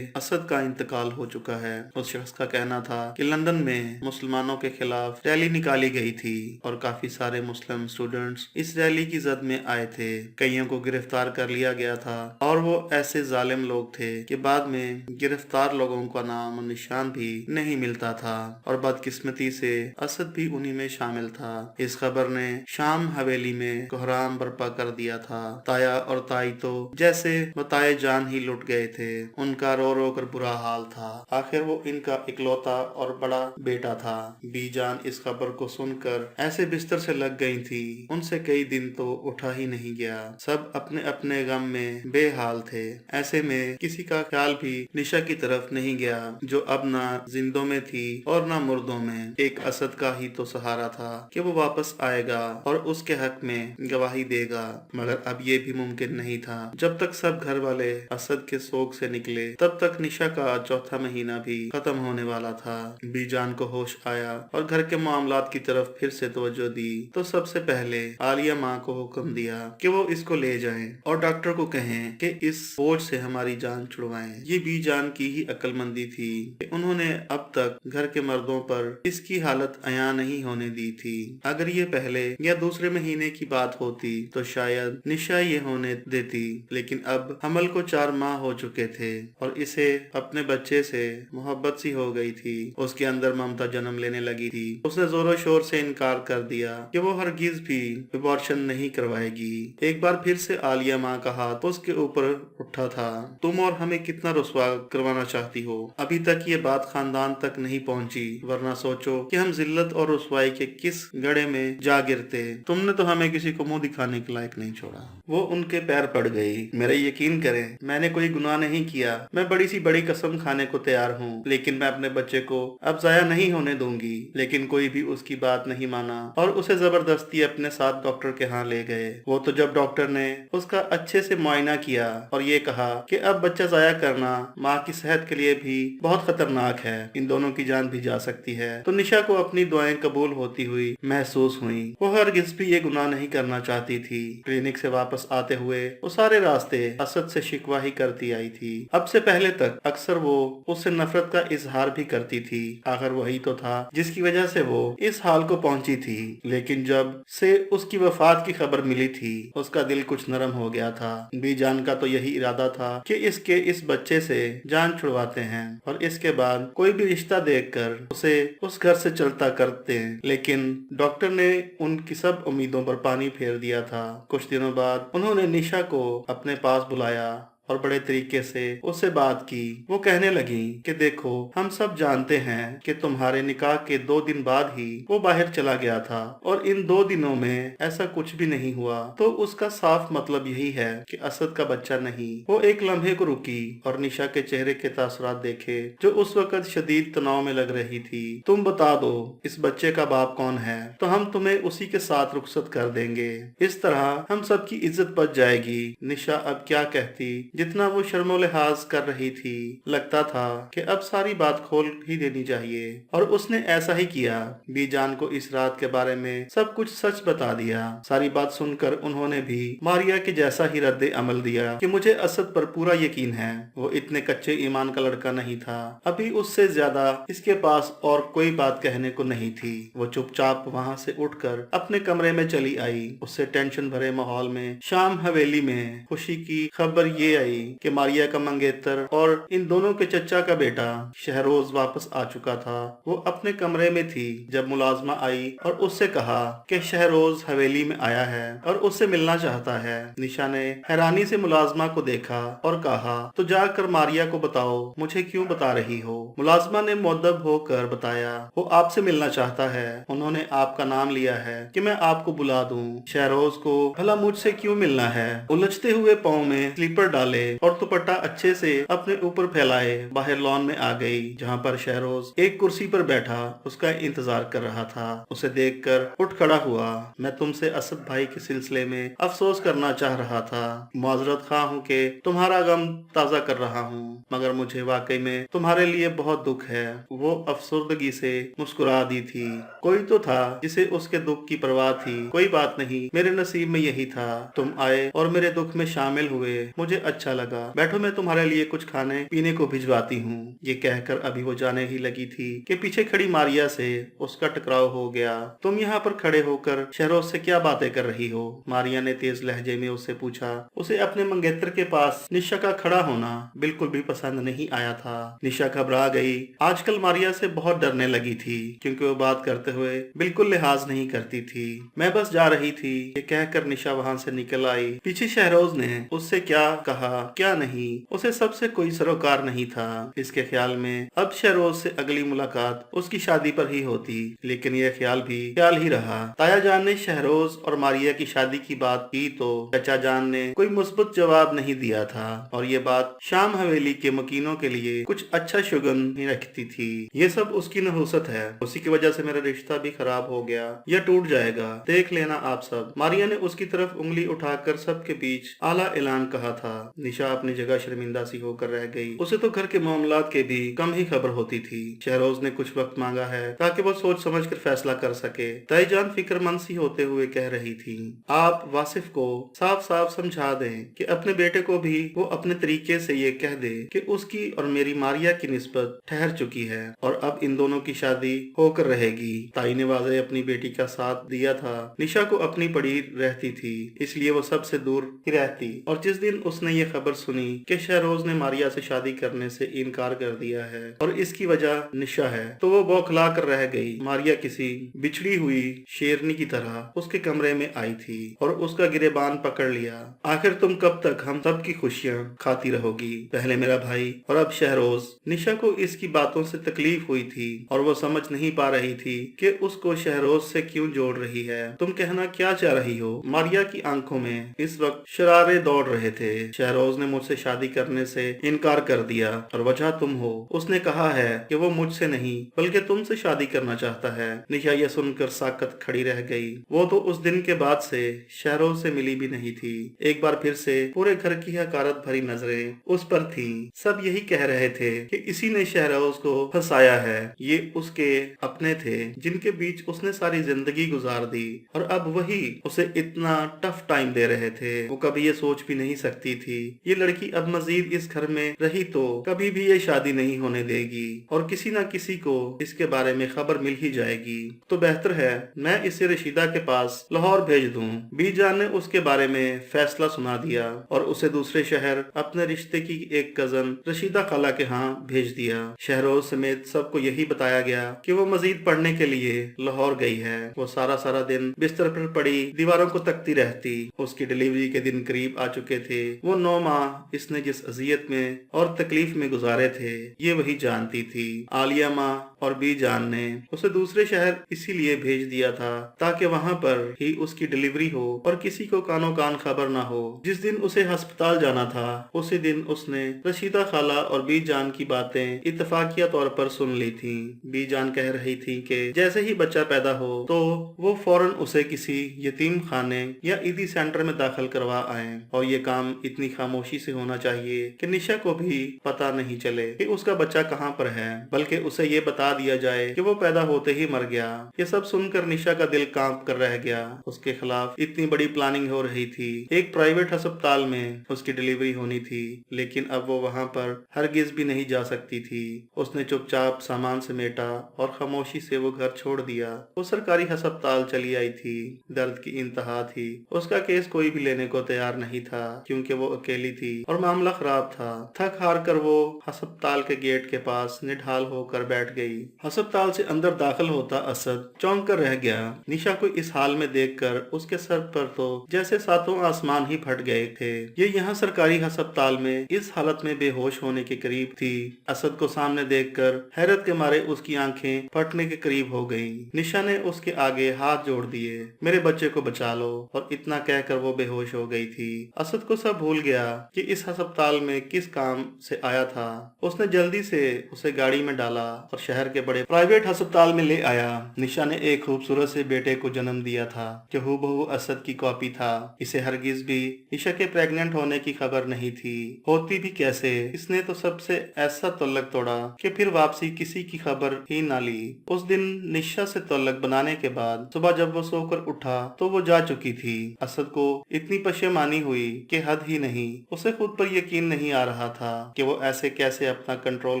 असद का इंतकाल हो चुका है। उस शख्स का कहना था कि लंदन में मुसलमानों के खिलाफ रैली निकाली गई थी और काफी सारे मुस्लिम स्टूडेंट्स इस रैली की जद में आए थे। कईयों को गिरफ्तार कर लिया गया था और वो ऐसे जालिम लोग थे कि बाद में गिरफ्तार लोगों का नाम और निशान भी नहीं मिलता था, और बदकिस्मती से असद भी उन्हीं में शामिल था। इस खबर ने शाम हवेली में कोहराम बर्पा कर दिया था। ताया और ताई तो जैसे बताए जान ही लुट गए थे। उनका रो रो कर बुरा हाल था। आखिर वो इनका इकलौता और बड़ा बेटा था। बीजान इस खबर को सुनकर ऐसे बिस्तर से लग गई थी, उनसे कई दिन तो उठा ही नहीं गया। सब अपने अपने गम में बेहाल थे। ऐसे में किसी का ख्याल भी निशा की तरफ नहीं गया, जो अब ना जिंदों में थी और ना मुर्दों में। एक असद का ही तो सहारा था कि वो वापस आएगा और उसके हक में गवाही देगा, मगर अब ये भी मुमकिन नहीं था। जब तक सब घर वाले असद के शोक से निकले तब तक निशा का चौथा महीना भी खत्म होने वाला था। बीजान को होश आया और घर के मामलात की तरफ फिर से तवज्जो दी तो सबसे पहले आलिया माँ को हुक्म दिया कि वो इसको ले जाएं और डॉक्टर को कहें कि इस बोझ से हमारी जान छुड़वाएं। ये बीजान जान की ही अक्लमंदी थी कि उन्होंने अब तक घर के मर्दों पर इसकी हालत अया नहीं होने दी थी। अगर ये पहले या दूसरे महीने की बात होती तो शायद निशा ये होने देती, लेकिन अब हमल को 4 माह हो चुके थे और इसे अपने बच्चे से मोहब्बत सी हो गई थी। उसके अंदर ममता जन्म लेने लगी थी। उसने जोरों शोर से इनकार कर दिया कि वो हरगिज भी अबॉर्शन नहीं करवाएगी। एक बार फिर से आलिया माँ का हाथ उसके ऊपर उठा था। तुम और हमें कितना रुसवा करवाना चाहती हो? अभी तक ये बात खानदान तक नहीं पहुंची, वरना सोचो कि हम जिल्लत और रुसवाई के किस गड्ढे में जा गिरते। तुमने तो हमें किसी को मुंह दिखाने के लायक नहीं छोड़ा। वो उनके पैर पड़ गई। मेरा यकीन करें, मैंने कोई गुनाह नहीं किया। मैं बड़ी सी बड़ी कसम खाने को तैयार हूँ, लेकिन मैं अपने बच्चे को अब जाया नहीं होने दूंगी। लेकिन कोई भी उसकी बात नहीं माना और उसे जबरदस्ती अपने साथ डॉक्टर के यहाँ ले गए। वो तो जब डॉक्टर ने उसका अच्छे से मुआयना किया और ये कहा कि अब बच्चा जाया करना माँ की सेहत के लिए भी बहुत खतरनाक है, इन दोनों की जान भी जा सकती है, तो निशा को अपनी दुआएं कबूल होती हुई महसूस हुई। वो हरगिज़ भी ये गुनाह नहीं करना चाहती थी। क्लिनिक से वापस आते हुए वो सारे रास्ते असद से शिकवा ही करती आई थी। अब से पहले तक अक्सर वो उससे नफरत का इजहार भी करती थी। आखिर वही तो था जिसकी वजह से वो इस हाल को पहुंची थी। लेकिन जब से उसकी वफात की खबर मिली थी, उसका दिल कुछ नरम हो गया था। बीजान का तो यही इरादा था कि इसके इस बच्चे से जान छुड़वाते हैं और इसके बाद कोई भी रिश्ता देखकर उसे उस घर से चलता करते हैं। लेकिन डॉक्टर ने उनकी सब उम्मीदों पर पानी फेर दिया था। कुछ दिनों बाद उन्होंने निशा को अपने पास बुलाया और बड़े तरीके से उससे बात की। वो कहने लगी कि देखो, हम सब जानते हैं कि तुम्हारे निकाह के 2 दिन बाद ही वो बाहर चला गया था और इन 2 दिनों में ऐसा कुछ भी नहीं हुआ, तो उसका साफ मतलब यही है कि असद का बच्चा नहीं। वो एक लम्हे को रुकी और निशा के चेहरे के तासुरात देखे जो उस वक्त शदीद तनाव में लग रही थी। तुम बता दो इस बच्चे का बाप कौन है, तो हम तुम्हें उसी के साथ रुखसत कर देंगे। इस तरह हम सबकी इज्जत बच जाएगी। निशा अब क्या कहती, जितना वो शर्मो लिहाज कर रही थी, लगता था कि अब सारी बात खोल ही देनी चाहिए, और उसने ऐसा ही किया। बीजान को इस रात के बारे में सब कुछ सच बता दिया। सारी बात सुनकर उन्होंने भी मारिया के जैसा ही रद्द अमल दिया कि मुझे असद पर पूरा यकीन है, वो इतने कच्चे ईमान का लड़का नहीं था। अभी उससे ज्यादा इसके पास और कोई बात कहने को नहीं थी। वो चुपचाप वहाँ से उठकर अपने कमरे में चली आई। उससे टेंशन भरे माहौल में शाम हवेली में खुशी की खबर ये आई कि मारिया का मंगेतर और इन दोनों के चचा का बेटा शहरोज वापस आ चुका था। वो अपने कमरे में थी जब मुलाजमा आई और उससे कहा कि शहरोज हवेली में आया है और उससे मिलना चाहता है। निशा ने हैरानी से मुलाजमा को देखा और कहा, तो जाकर मारिया को बताओ, मुझे क्यों बता रही हो? मुलाजमा ने मुअद्दब होकर बताया, वो आपसे मिलना चाहता है। उन्होंने आपका नाम लिया है कि मैं आपको बुला दूं। शहरोज को भला मुझसे क्यों मिलना है? उलझते हुए पाँव में स्लीपर डाले और दुपट्टा अच्छे से अपने ऊपर फैलाए बाहर लॉन में आ गई, जहाँ पर शहरोज एक कुर्सी पर बैठा उसका इंतजार कर रहा था। उसे देखकर उठ खड़ा हुआ। मैं तुमसे असद भाई के सिलसिले में अफसोस करना चाह रहा था। माजरत खा हूँ कि तुम्हारा गम ताजा कर रहा हूँ, मगर मुझे वाकई में तुम्हारे लिए बहुत दुख है। वो अफसुर्दगी से मुस्कुरा दी थी। कोई तो था जिसे उसके दुख की परवाह थी। कोई बात नहीं, मेरे नसीब में यही था। तुम आए और मेरे दुख में शामिल हुए, मुझे अच्छा लगा। बैठो, मैं तुम्हारे लिए कुछ खाने पीने को भिजवाती हूँ। ये कहकर अभी वो जाने ही लगी थी कि पीछे खड़ी मारिया से उसका टकराव हो गया। तुम यहाँ पर खड़े होकर शहरोज से क्या बातें कर रही हो? मारिया ने तेज लहजे में उससे पूछा। उसे अपने मंगेतर के पास निशा का खड़ा होना बिल्कुल भी पसंद नहीं आया था। निशा घबरा गई। आजकल मारिया से बहुत डरने लगी थी, क्योंकि वो बात करते हुए बिल्कुल लिहाज नहीं करती थी। मैं बस जा रही थी, ये कहकर निशा वहाँ से निकल आई। पीछे शहरोज ने उससे क्या कहा क्या नहीं, उसे सबसे कोई सरोकार नहीं था। इसके ख्याल में अब शहरोज से अगली मुलाकात उसकी शादी पर ही होती, लेकिन यह ख्याल भी ख्याल ही रहा। ताया जान ने शहरोज और मारिया की शादी की बात की तो चचा जान ने कोई मुस्बत जवाब नहीं दिया था, और ये बात शाम हवेली के मकीनों के लिए कुछ अच्छा शुगन नहीं रखती थी। ये सब उसकी नहुसत है, उसी की वजह से मेरा रिश्ता भी खराब हो गया या टूट जाएगा, देख लेना आप सब। मारिया ने उसकी तरफ उंगली उठाकर सबके बीच आला ऐलान कहा था। निशा अपनी जगह शर्मिंदा सी होकर रह गई। उसे तो घर के मामलात के भी कम ही खबर होती थी। शहरोज ने कुछ वक्त मांगा है ताकि वो सोच समझ कर फैसला कर सके। ताईजान फिक्रमंद सी होते हुए कह रही थी, आप वासिफ को साफ साफ समझा दें कि अपने बेटे को भी वो अपने तरीके से ये कह दे कि उसकी और मेरी मारिया की निस्बत ठहर चुकी है और अब इन दोनों की शादी होकर रहेगी। ताई ने वाज़े अपनी बेटी का साथ दिया था। निशा को अपनी पड़ी रहती थी, इसलिए वो सबसे दूर ही रहती, और जिस दिन उसने ये खबर सुनी कि शहरोज ने मारिया से शादी करने से इनकार कर दिया है और इसकी वजह निशा है, तो वो बौखला कर रह गई। मारिया किसी बिछड़ी हुई शेरनी की तरह उसके कमरे में आई थी और उसका गिरेबान पकड़ लिया। आखिर तुम कब तक हम सब की खुशियां खाती रहोगी? पहले मेरा भाई और अब शहरोज। निशा को इसकी बातों से तकलीफ हुई थी और वो समझ नहीं पा रही थी कि उसको शहरोज से क्यों जोड़ रही है। तुम कहना क्या चाह रही हो? मारिया की आंखों में इस वक्त शरारे दौड़ रहे थे। शहरोज ने मुझसे शादी करने से इनकार कर दिया और वजह तुम हो। उसने कहा है कि वो मुझसे नहीं बल्कि तुमसे शादी करना चाहता है। निशा यह सुनकर साकत खड़ी रह गई। वो तो उस दिन के बाद से शहरोज से मिली भी नहीं थी। एक बार फिर से पूरे घर की हकारत भरी नजरें उस पर थीं। सब यही कह रहे थे कि इसी ने शहरोज को फंसाया है। ये उसके अपने थे जिनके बीच उसने सारी जिंदगी गुजार दी और अब वही उसे इतना टफ टाइम दे रहे थे। वो कभी ये सोच भी नहीं सकती थी ये लड़की अब मजीद इस घर में रही तो कभी भी ये शादी नहीं होने देगी और किसी न किसी को इसके बारे में खबर मिल ही जाएगी। तो बेहतर है मैं इसे रशीदा के पास लाहौर भेज दूं। बीजान ने उसके बारे में फैसला सुना दिया और उसे दूसरे शहर अपने रिश्ते की एक कजन रशीदा खाला के यहाँ भेज दिया। शहरोज समेत सबको यही बताया गया कि वो मजीद पढ़ने के लिए लाहौर गई है। वो सारा सारा दिन बिस्तर पर पड़ी दीवारों को तकती रहती। उसकी डिलीवरी के दिन करीब आ चुके थे। वो 9 माह इसने जिस अजियत में और तकलीफ में गुजारे थे ये वही जानती थी। आलिया माँ और बीजान ने उसे दूसरे शहर इसीलिए भेज दिया था ताकि वहाँ पर ही उसकी डिलीवरी हो और किसी को कानो कान खबर ना हो। जिस दिन उसे अस्पताल जाना था उसी दिन उसने रशीदा खाला और बीजान की बातें इत्तफाकिया तौर पर सुन ली थी। बीजान कह रही थी कि जैसे ही बच्चा पैदा हो तो वो फौरन उसे किसी यतीम खाने या ईदी सेंटर में दाखिल करवा आए और ये काम इतनी खामोशी से होना चाहिए कि निशा को भी पता नहीं चले कि उसका बच्चा कहाँ पर है, बल्कि उसे ये बता दिया जाए कि वो पैदा होते ही मर गया। ये सब सुनकर निशा का दिल कांप कर रह गया। उसके खिलाफ इतनी बड़ी प्लानिंग हो रही थी। एक प्राइवेट अस्पताल में उसकी डिलीवरी होनी थी लेकिन अब वो वहाँ पर हरगिज भी नहीं जा सकती थी। उसने चुपचाप सामान समेटा और खामोशी से वो घर छोड़ दिया। वो सरकारी अस्पताल चली आई थी। दर्द की इंतहा थी। उसका केस कोई भी लेने को तैयार नहीं था क्योंकि वो अकेली थी और मामला खराब था। थक हार कर वो अस्पताल के गेट के पास निढाल होकर बैठ गई। अस्पताल से अंदर दाखिल होता असद चौंक कर रह गया। निशा को इस हाल में देखकर उसके सर पर तो जैसे सातों आसमान ही फट गए थे। ये यहाँ सरकारी अस्पताल में इस हालत में बेहोश होने के करीब थी। असद को सामने देखकर हैरत के मारे उसकी आंखें फटने के करीब हो गईं। निशा ने उसके आगे हाथ जोड़ दिए, मेरे बच्चे को बचा लो, और इतना कहकर वो बेहोश हो गई थी। असद को सब भूल गया कि इस अस्पताल में किस काम से आया था। उसने जल्दी से उसे गाड़ी में डाला और शहर के बड़े प्राइवेट अस्पताल में ले आया। निशा ने एक खूबसूरत से बेटे को जन्म दिया था जो हूबहू असद की कॉपी था। इसे हरगिज भी निशा के प्रेग्नेंट होने की खबर नहीं थी। होती भी कैसे? इसने तो सबसे ऐसा तल्लक तोड़ा कि फिर वापसी किसी की खबर ही ना ली। उस दिन निशा से तल्लक बनाने के बाद सुबह जब वो सोकर उठा तो वो जा चुकी थी। असद को इतनी पशेमानी हुई कि हद ही नहीं। उसे खुद पर यकीन नहीं आ रहा था कि वो ऐसे कैसे अपना कंट्रोल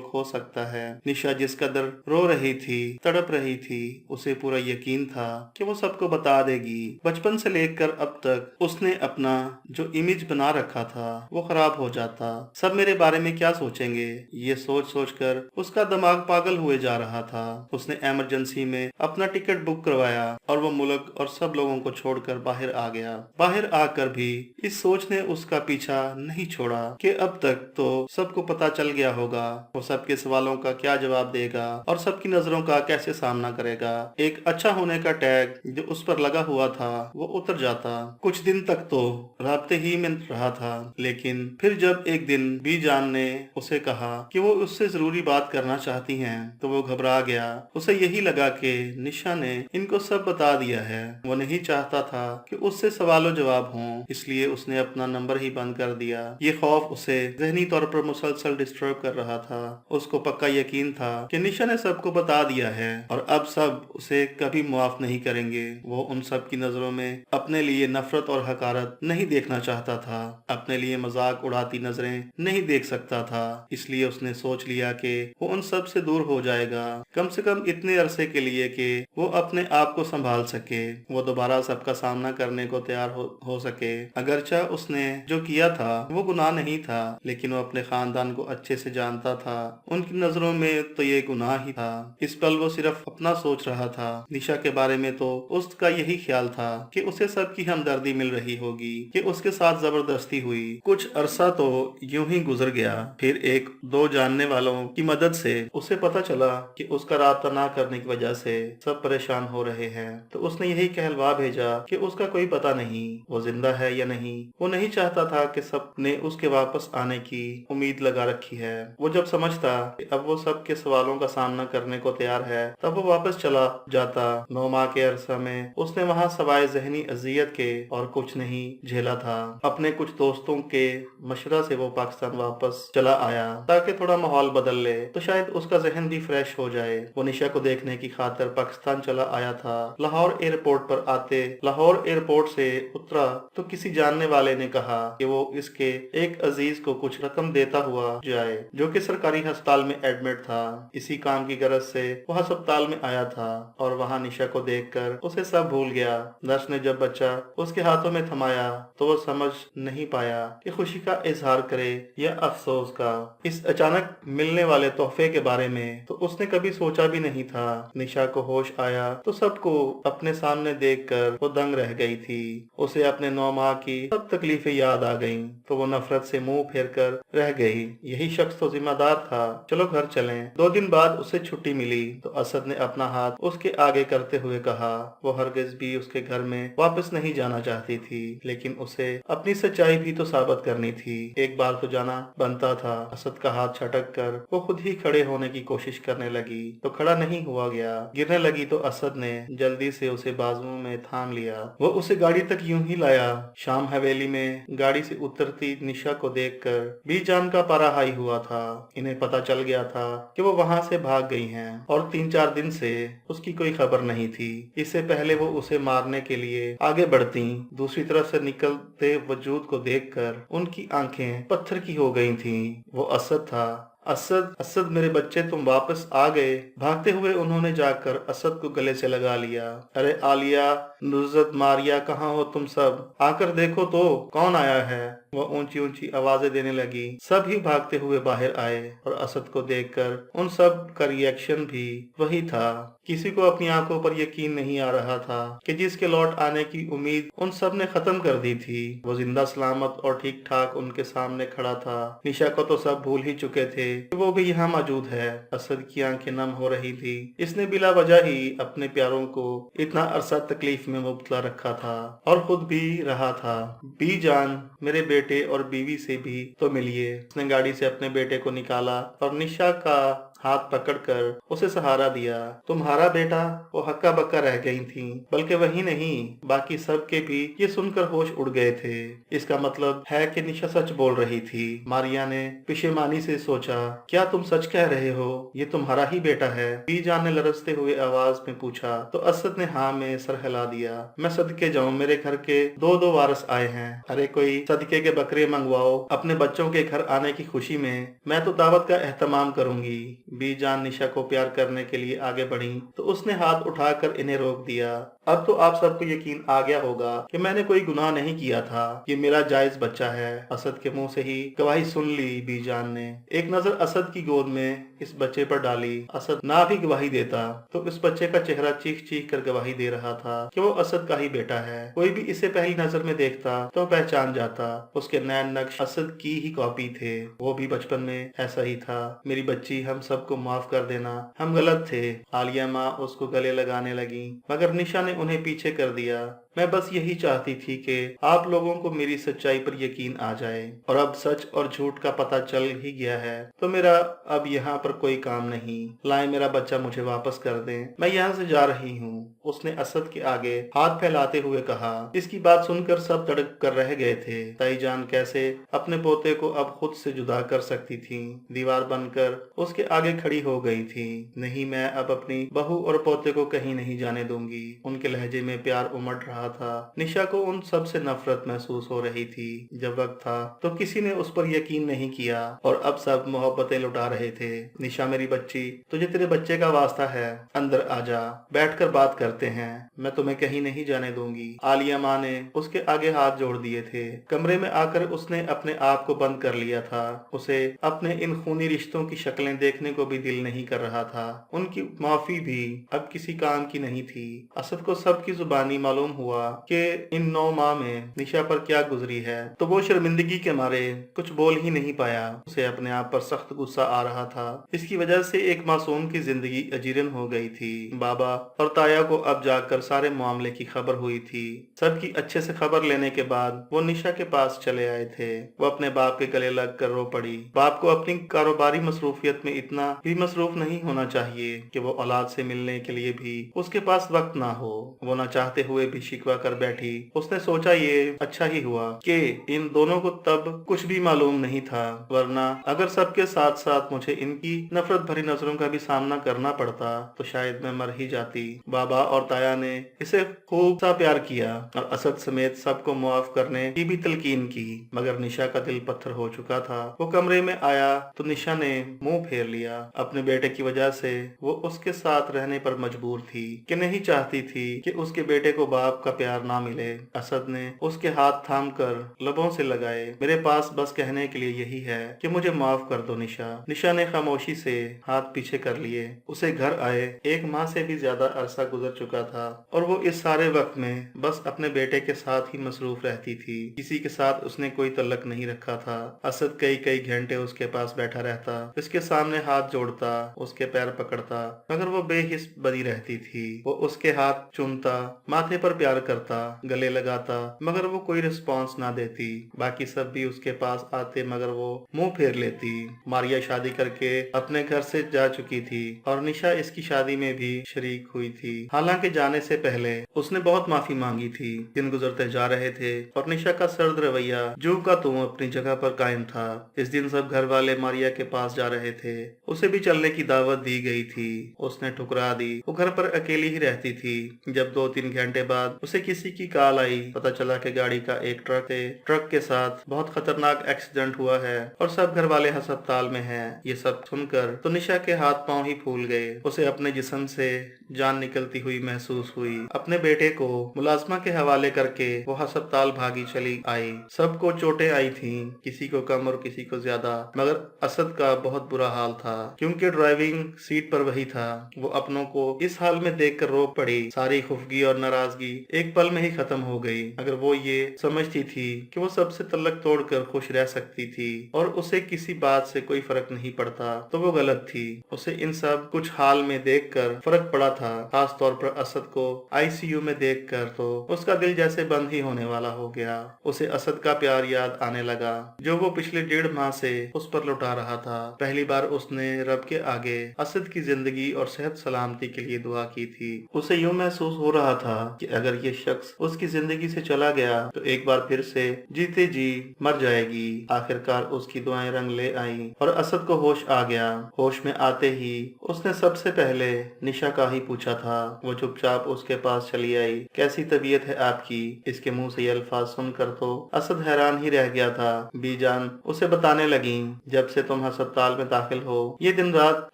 खो सकता है। निशा जिस कदर रो रही थी, तड़प रही थी, उसे पूरा यकीन था कि वो सबको बता देगी। बचपन से लेकर अब तक उसने अपना जो इमेज बना रखा था वो खराब हो जाता। सब मेरे बारे में क्या सोचेंगे, ये सोच सोच कर उसका दिमाग पागल हुए जा रहा था। उसने इमरजेंसी में अपना टिकट बुक करवाया और वो मुल्क और सब लोगों को छोड़कर बाहर आ गया। बाहर आकर भी इस सोच ने उसका पीछा नहीं छोड़ा कि अब तक तो सबको पता चल गया होगा। वो सबके सवालों का क्या जवाब देगा और सबकी नजरों का कैसे सामना करेगा। एक अच्छा होने का टैग जो उस पर लगा हुआ था वो उतर जाता। कुछ दिन तक तो राब्ते ही में रहा था, लेकिन फिर जब एक दिन बी जान ने उसे कहा कि वो उससे जरूरी बात करना चाहती हैं, तो वो घबरा गया। उसे यही लगा कि निशा ने इनको सब बता दिया है। वो नहीं चाहता था कि उससे सवालों जवाब हों, इसलिए उसने अपना नंबर ही बंद कर दिया। ये खौफ उसे जहनी तौर पर मुसलसल डिस्टर्ब कर रहा था। उसको पक्का यकीन था कि निशा ने सबको बता दिया है और अब सब उसे कभी माफ नहीं करेंगे। वो उन सब की नजरों में अपने लिए नफरत और हकारत नहीं देखना चाहता था, अपने लिए मजाक उड़ाती नजरें नहीं देख सकता था। इसलिए उसने सोच लिया कि वो उन सब से दूर हो जाएगा, कम से कम इतने अरसे के लिए कि वो अपने आप को संभाल सके, वो दोबारा सबका सामना करने को तैयार हो सके। अगरचा उसने जो किया था वो गुनाह नहीं था, लेकिन वो अपने खानदान को अच्छे से जानता था। उनकी नजरों में तो ये गुनाह ही था। इस पल वो सिर्फ अपना सोच रहा था। निशा के बारे में तो उसका यही ख्याल था कि उसे सबकी हमदर्दी मिल रही होगी, कि उसके साथ जबरदस्ती हुई। कुछ अरसा तो यूं ही गुजर गया। फिर एक दो जानने वालों की मदद से उसे पता चला कि उसका राब्ता ना करने की वजह से सब परेशान हो रहे हैं। तो उसने यही कहलवा भेजा कि उसका कोई पता नहीं, वो जिंदा है या नहीं। वो नहीं चाहता था कि सब ने उसके वापस आने की उम्मीद लगा रखी है। वो जब समझता कि अब वो सब के सवालों का सामना करने को तैयार है, तब वो वापस चला जाता। 9 माह के अरसा में उसने वहाँ सवाए जहनी अजियत के और कुछ नहीं झेला था। अपने कुछ दोस्तों के मशवरा से वो पाकिस्तान वापस चला आया ताकि थोड़ा माहौल बदल ले, तो शायद उसका जहन भी फ्रेश हो जाए। वो निशा को देखने की खातिर पाकिस्तान चला आया था। लाहौर एयरपोर्ट पर आते लाहौर एयरपोर्ट से उतरा तो किसी जानने वाले ने कहा कि वो इसके एक अजीज को कुछ रकम देता हुआ जाए, जो कि सरकारी अस्पताल में एडमिट था। इसी काम की गरज से वो अस्पताल में आया था और वहाँ निशा को देखकर उसे सब भूल गया। नर्स ने जब बच्चा उसके हाथों में थमाया तो वो समझ नहीं पाया कि खुशी का इजहार करे या अफसोस का। इस अचानक मिलने वाले तोहफे के बारे में तो उसने कभी सोचा भी नहीं था। निशा को होश आया तो सबको अपने सामने देखकर वो दंग रह गई थी। उसे अपने 9 माह की सब तकलीफें याद आ गईं, तो वो नफरत से मुंह फेर कर रह गई। यही शख्स तो जिम्मेदार था, चलो घर चलें। 2 दिन बाद उसे छुट्टी मिली तो असद ने अपना हाथ उसके आगे करते हुए कहा वो हरगिज भी उसके घर में वापस नहीं जाना चाहती थी, लेकिन उसे अपनी सच्चाई भी तो साबित करनी थी। एक बार तो जाना बनता था। असद का हाथ छटक कर वो खुद ही खड़े होने की कोशिश करने लगी तो खड़ा नहीं हुआ गया। गिरने लगी तो असद ने जल्दी से उसे बाजुओं में थाम लिया। वो उसे गाड़ी तक यूं ही लाया। शाम हवेली में गाड़ी से उतरती निशा को देखकर बी जान का पारा हाई हुआ था। इन्हें पता चल गया था कि वो वहां से भाग गई हैं और 3-4 दिन से उसकी कोई खबर नहीं थी। इससे पहले वो उसे मारने के लिए आगे बढ़ती, दूसरी तरफ से निकलते वजूद को देखकर उनकी आंखें पत्थर की हो गई थीं। वो असद था। असद, असद मेरे बच्चे तुम वापस आ गए। भागते हुए उन्होंने जाकर असद को गले से लगा लिया। अरे आलिया, नुज़रत, मारिया, कहाँ हो तुम सब? आकर देखो तो कौन आया है। वह ऊंची ऊंची आवाजें देने लगी। सब ही भागते हुए बाहर आए और असद को देखकर उन सब का रिएक्शन भी वही था। किसी को अपनी आंखों पर यकीन नहीं आ रहा था कि जिसके लौट आने की उम्मीद उन सब ने खत्म कर दी थी, वो जिंदा सलामत और ठीक ठाक उनके सामने खड़ा था। निशा को तो सब भूल ही चुके थे कि वो भी यहाँ मौजूद है। असद की आंखें नम हो रही थी। इसने बिला वजह ही अपने प्यारों को इतना अरसा तकलीफ में मुब्तला रखा था और खुद भी रहा था। बी जान, मेरे बेटे और बीवी से भी तो मिलिए। उसने गाड़ी से अपने बेटे को निकाला और निशा का हाथ पकड़कर उसे सहारा दिया। तुम्हारा बेटा? वो हक्का बक्का रह गई थी। बल्कि वही नहीं, बाकी सब के भी ये सुनकर होश उड़ गए थे। इसका मतलब है कि निशा सच बोल रही थी। मारिया ने पेशेमानी से सोचा, क्या तुम सच कह रहे हो? ये तुम्हारा ही बेटा है? बीजान ने लरजते हुए आवाज में पूछा तो असद ने हाँ में सर हिला दिया। मैं सदके जाऊं, मेरे घर के 2 वारस आए हैं। अरे कोई सदके के बकरे मंगवाओ अपने बच्चों के घर आने की खुशी में। मैं तो दावत का एहतमाम करूंगी। बीजान निशा को प्यार करने के लिए आगे बढ़ी तो उसने हाथ उठाकर इन्हें रोक दिया। اب تو آپ سب کو یقین آ گیا ہوگا کہ میں نے کوئی گناہ نہیں کیا تھا، یہ میرا جائز بچہ ہے۔ اسد کے منہ سے ہی گواہی سن لی بی جان نے۔ ایک نظر اسد کی گود میں اس بچے پر ڈالی۔ اسد نہ بھی گواہی دیتا تو اس بچے کا چہرہ چیخ چیخ کر گواہی دے رہا تھا کہ وہ اسد کا ہی بیٹا ہے۔ کوئی بھی اسے پہلی نظر میں دیکھتا تو پہچان جاتا، اس کے نین نقش اسد کی ہی کاپی تھے۔ وہ بھی بچپن میں ایسا ہی تھا۔ میری بچی، ہم سب کو معاف کر دینا، ہم غلط تھے۔ عالیہ ماں اس کو گلے لگانے لگی مگر نشا نے انہیں پیچھے کر دیا۔ میں بس یہی چاہتی تھی کہ آپ لوگوں کو میری سچائی پر یقین آ جائے، اور اب سچ اور جھوٹ کا پتہ چل ہی گیا ہے تو میرا اب یہاں پر کوئی کام نہیں۔ لائیں میرا بچہ مجھے واپس کر دیں، میں یہاں سے جا رہی ہوں۔ اس نے اسد کے آگے ہاتھ پھیلاتے ہوئے کہا۔ اس کی بات سن کر سب تڑپ کر رہ گئے تھے۔ تائی جان کیسے اپنے پوتے کو اب خود سے جدا کر سکتی تھی، دیوار بن کر اس کے آگے کھڑی ہو گئی تھی۔ نہیں، میں اب اپنی بہو اور پوتے کو کہیں نہیں جانے دوں گی۔ ان کے لہجے میں پیار امڑ رہا تھا۔ نشا کو ان سب سے نفرت محسوس ہو رہی تھی۔ جب وقت تھا تو کسی نے اس پر یقین نہیں کیا، اور اب سب محبتیں لٹا رہے تھے۔ نشا میری بچی، تجھے تیرے بچے کا واسطہ ہے، اندر آ جا، بیٹھ کر بات کرتے ہیں، میں تمہیں کہیں نہیں جانے دوں گی۔ عالیہ ماں نے اس کے آگے ہاتھ جوڑ دیے تھے۔ کمرے میں آ کر اس نے اپنے آپ کو بند کر لیا تھا۔ اسے اپنے ان خونی رشتوں کی شکلیں دیکھنے کو بھی دل نہیں کر رہا تھا۔ ان کی معافی بھی اب کسی کام کی نہیں تھی۔ اسد کو سب کی زبانی معلوم ہوا کہ ان 9 ماہ میں نشا پر کیا گزری ہے تو وہ شرمندگی کے مارے کچھ بول ہی نہیں پایا۔ اسے اپنے آپ پر سخت غصہ آ رہا تھا۔ اس کی وجہ سے ایک معصوم کی زندگی اجیرن ہو گئی تھی۔ بابا اور تایا کو اب جا کر سارے معاملے کی خبر ہوئی تھی۔ سب کی اچھے سے خبر لینے کے بعد وہ نشا کے پاس چلے آئے تھے۔ وہ اپنے باپ کے گلے لگ کر رو پڑی۔ باپ کو اپنی کاروباری مصروفیت میں اتنا بھی مصروف نہیں ہونا چاہیے کہ وہ اولاد سے ملنے کے لیے بھی اس کے پاس وقت نہ ہو۔ وہ نہ چاہتے ہوئے بھی شکوہ کر بیٹھی۔ اس نے سوچا یہ اچھا ہی ہوا کہ ان دونوں کو تب کچھ بھی معلوم نہیں تھا، ورنہ اگر سب کے ساتھ ساتھ مجھے ان کی نفرت بھری نظروں کا بھی سامنا کرنا پڑتا تو شاید میں مر ہی جاتی۔ بابا اور تایا نے اسے خوب سا پیار کیا اور اسد سمیت سب کو معاف کرنے کی بھی تلقین کی، مگر نشا کا دل پتھر ہو چکا تھا۔ وہ کمرے میں آیا تو نشا نے منہ پھیر لیا۔ اپنے بیٹے کی وجہ سے وہ اس کے ساتھ رہنے پر مجبور تھی کہ نہیں چاہتی تھی کہ اس کے بیٹے کو باپ کا پیار نہ ملے۔ اسد نے اس کے ہاتھ تھام کر لبوں سے لگائے۔ میرے پاس بس کہنے کے لیے یہی ہے کہ مجھے معاف کر دو نشا۔ نشا نے خاموشی سے ہاتھ پیچھے کر لیے۔ اسے گھر آئے 1 ماہ سے بھی زیادہ عرصہ گزر چکا تھا اور وہ اس سارے وقت میں بس اپنے بیٹے کے ساتھ ہی مصروف رہتی تھی۔ کسی کے ساتھ اس نے کوئی تعلق نہیں رکھا تھا۔ اسد کئی گھنٹے اس کے پاس بیٹھا رہتا، اس کے سامنے ہاتھ جوڑتا، اس کے پیر پکڑتا، مگر وہ بے حس بنی رہتی تھی۔ وہ اس کے ہاتھ چومتا، ماتھے پر پیار کرتا، گلے لگاتا، مگر وہ کوئی رسپانس نہ دیتی۔ باقی سب بھی اس کے پاس آتے مگر وہ منہ پھیر لیتی۔ ماریا شادی کر کے اپنے گھر سے جا چکی تھی اور نشا اس کی شادی میں بھی شریک ہوئی تھی۔ حالانکہ جانے سے پہلے اس نے بہت معافی مانگی تھی۔ دن گزرتے جا رہے تھے اور نشا کا سرد رویہ جو کا توں اپنی جگہ پر قائم تھا۔ اس دن سب گھر والے ماریا کے پاس جا رہے تھے۔ اسے بھی چلنے کی دعوت دی گئی تھی، اس نے ٹھکرا دی۔ وہ گھر پر اکیلی ہی رہتی تھی۔ جب 2-3 گھنٹے بعد اسے کسی کی کال آئی، پتہ چلا کہ گاڑی کا ایک ٹرک کے ساتھ بہت خطرناک ایکسیڈنٹ ہوا ہے اور سب گھر والے ہسپتال میں ہیں۔ یہ سب سن کر تو نشا کے ہاتھ پاؤں ہی پھول گئے۔ اسے اپنے جسم سے جان نکلتی ہوئی محسوس ہوئی۔ اپنے بیٹے کو ملازمہ کے حوالے کر کے وہ ہسپتال بھاگی چلی آئی۔ سب کو چوٹیں آئی تھیں، کسی کو کم اور کسی کو زیادہ، مگر اسد کا بہت برا حال تھا کیونکہ ڈرائیونگ سیٹ پر وہی تھا۔ وہ اپنوں کو اس حال میں دیکھ کر رو پڑی۔ ساری خفگی اور ناراضگی ایک پل میں ہی ختم ہو گئی۔ اگر وہ یہ سمجھتی تھی کہ وہ سب سے تعلق توڑ کر خوش رہ سکتی تھی اور اسے کسی بات سے کوئی فرق نہیں پڑتا تو وہ غلط تھی۔ اسے ان سب کچھ حال میں دیکھ کر فرق پڑا تھا، خاص طور پر اسد کو ICU میں دیکھ کر تو اس کا دل جیسے بند ہی ہونے والا ہو گیا۔ اسے اسد کا پیار یاد آنے لگا جو وہ پچھلے 1.5 ماہ سے اس پر لٹا رہا تھا۔ پہلی بار اس نے رب کے آگے اسد کی زندگی اور صحت سلامتی کے لیے دعا کی تھی۔ اسے یوں محسوس ہو رہا تھا کہ اگر یہ شخص اس کی زندگی سے چلا گیا تو ایک بار پھر سے جیتے جی مر جائے گی۔ آخرکار اس کی دعائیں رنگ لے آئیں اور اسد کو ہوش آ گیا۔ ہوش میں آتے ہی اس نے سب سے پہلے نشا کا ہی پوچھا تھا۔ وہ چپ چاپ اس کے پاس چلی آئی۔ کیسی طبیعت ہے آپ کی؟ اس کے منہ سے یہ الفاظ سن کر تو اسد حیران ہی رہ گیا تھا۔ بی جان اسے بتانے لگیں، جب سے تم ہسپتال میں داخل ہو یہ دن رات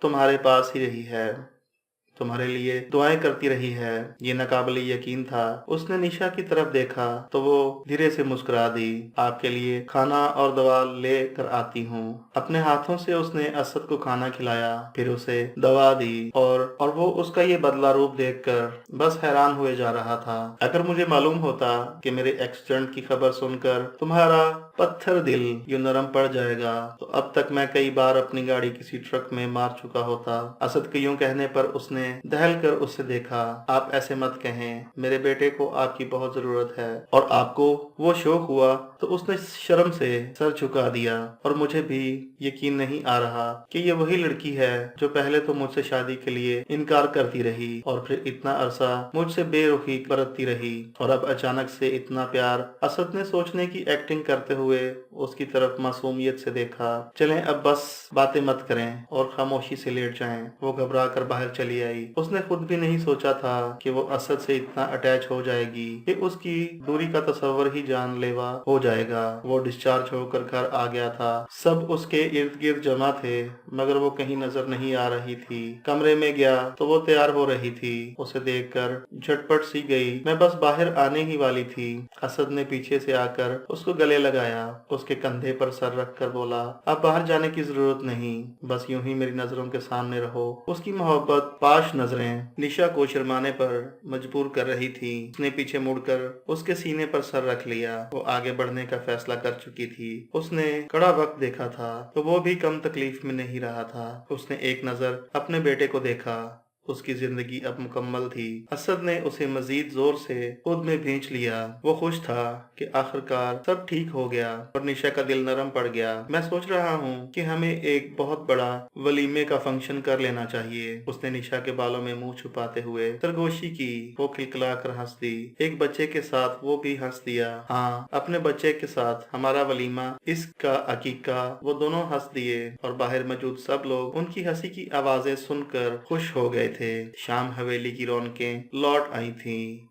تمہارے پاس ہی رہی ہے، तुम्हारे लिए दुआएं करती रही है। ये नाकाबिले यकीन था। उसने निशा की तरफ देखा तो वो धीरे से मुस्कुरा दी। आपके लिए खाना और दवा ले कर आती हूँ। अपने हाथों से उसने असद को खाना खिलाया, फिर उसे दवा दी और वो उसका ये बदला रूप देखकर बस हैरान हुए जा रहा था। अगर मुझे मालूम होता कि मेरे एक्सीडेंट की खबर सुनकर तुम्हारा पत्थर दिल यूं नरम पड़ जाएगा तो अब तक मैं कई बार अपनी गाड़ी किसी ट्रक में मार चुका होता। असद के यूं कहने पर उसने दहल कर उससे देखा। आप ऐसे मत कहें, मेरे बेटे को आपकी बहुत जरूरत है। और आपको वो शौक हुआ तो उसने शर्म से सर झुका दिया। और मुझे भी यकीन नहीं आ रहा कि ये वही लड़की है जो पहले तो मुझसे शादी के लिए इनकार करती रही और फिर इतना अरसा मुझसे बेरुखी बरतती रही और अब अचानक से इतना प्यार। असद ने सोचने की एक्टिंग करते हुए उसकी तरफ मासूमियत से देखा। चलें अब बस बातें मत करें और खामोशी से लेट जाएं। वो घबरा कर बाहर चली आई। उसने खुद भी नहीं सोचा था कि वो असद से इतना अटैच हो जाएगी कि उसकी दूरी का तस्वर ही जानलेवा हो जाएगा। वो डिस्चार्ज होकर घर आ गया था। सब उसके इर्द गिर्द जमा थे मगर वो कहीं नजर नहीं आ रही थी। कमरे में गया तो वो तैयार हो रही थी। उसे देखकर झटपट सी गई। मैं बस बाहर आने ही वाली थी। असद ने पीछे से आकर उसको गले लगाया, उसके कंधे पर सर रखकर बोला, अब बाहर जाने की जरूरत नहीं, बस यूं ही मेरी नजरों के सामने रहो। उसकी मोहब्बत पाश नजरें निशा को शर्माने पर मजबूर कर रही थी। उसने पीछे मुड़कर उसके सीने पर सर रख लिया। वो आगे बढ़ने का फैसला कर चुकी थी। उसने कड़ा वक्त देखा था तो वो भी कम तकलीफ में नहीं रहा था। उसने एक नजर अपने बेटे को देखा। उसकी जिंदगी अब मुकम्मल थी। असद ने उसे मजीद जोर से खुद में भींच लिया। वो खुश था कि आखिरकार सब ठीक हो गया और निशा का दिल नरम पड़ गया। मैं सोच रहा हूँ कि हमें एक बहुत बड़ा वलीमे का फंक्शन कर लेना चाहिए। उसने निशा के बालों में मुंह छुपाते हुए सरगोशी की। वो खिलखिला कर हंस दी। एक बच्चे के साथ वो भी हंस दिया। हाँ, अपने बच्चे के साथ हमारा वलीमा, इसका अकीका। वो दोनों हंस दिए और बाहर मौजूद सब लोग उनकी हंसी की आवाजें सुनकर खुश हो गए थे। शाम हवेली की रौनकें लौट आई थीं।